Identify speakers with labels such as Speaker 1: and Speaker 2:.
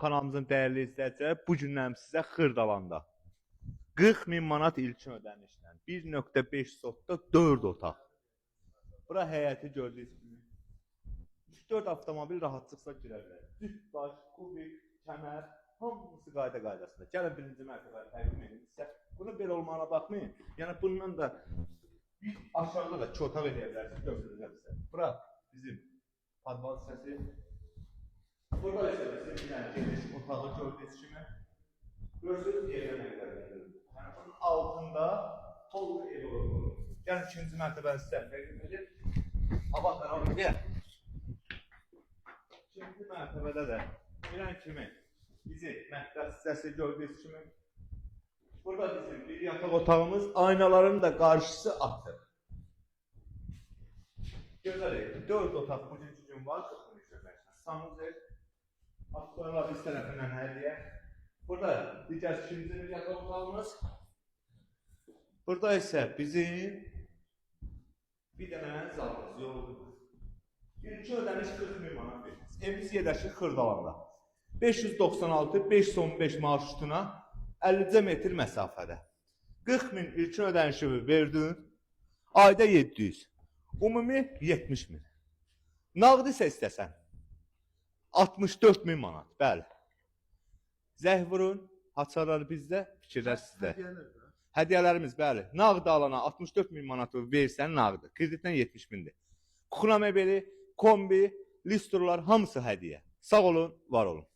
Speaker 1: Kanalımızın dəyərli izləyiciləri, bu gündən sizə Xırdalanda 40.000 manat ilkin ödənişlə 1.5 sotda 4 otaq. Bura həyəti gördüyünüz kimi 3-4 avtomobil rahatlıqla girə bilər. Düz daş, kubik, kəmər, hamısı qayda qaydasında. Gəlin birinci mərtəbədə təqdim edin sizə. Bunun belə olmağına baxmayın. Yəni bundan da bir aşağıda da 2 otaq edə bilərsiniz, gördüyünüz sizə. Bura bizim padval hissəsi. Burada isə bizim geniş otağı gördüyünüz kimi görsünüz yerə nə qədər verir. Yəni bunun altında pol ev olur. Gəlin ikinci mərtəbədə sizə təqdim edin. Hava qaranlıqdır. İkinci mərtəbədə də bilən kimi bizim mətbəx hissəsi gördüyünüz kimi burada bizim bir yataq otağımız, aynaların da qarşısı açıq. Gözəl, 4 otaq bugünkü gün var, 43 ödəklə. Sanuzel, aktuallar biz tərəfindən hədiyyə. Burada digər ikinci bir yataq otağımız. Burada isə bizim bir dənə zalımız, yolumuz. İlki ödəniş 40.000 manat verirsiniz. Evimiz yerləşir Xırdalanda. 596-515 marşrutuna 50 metr məsafədə. 40.000 ilkin ödənişi verdin, ayda 700. Ümumi 70.000. Nağdı isə istəsən 64.000 manat, bəli. Zəng vurun, haçarlar bizdə, fikirlər sizdə. Hədiyyələrimiz, bəli. Nağdı alana 64.000 manatı versən nağdı, kreditdən 70.000'dir. Kukuna mebeli, kombi, listurlar hamısı hədiyyə. Sağ olun, var olun.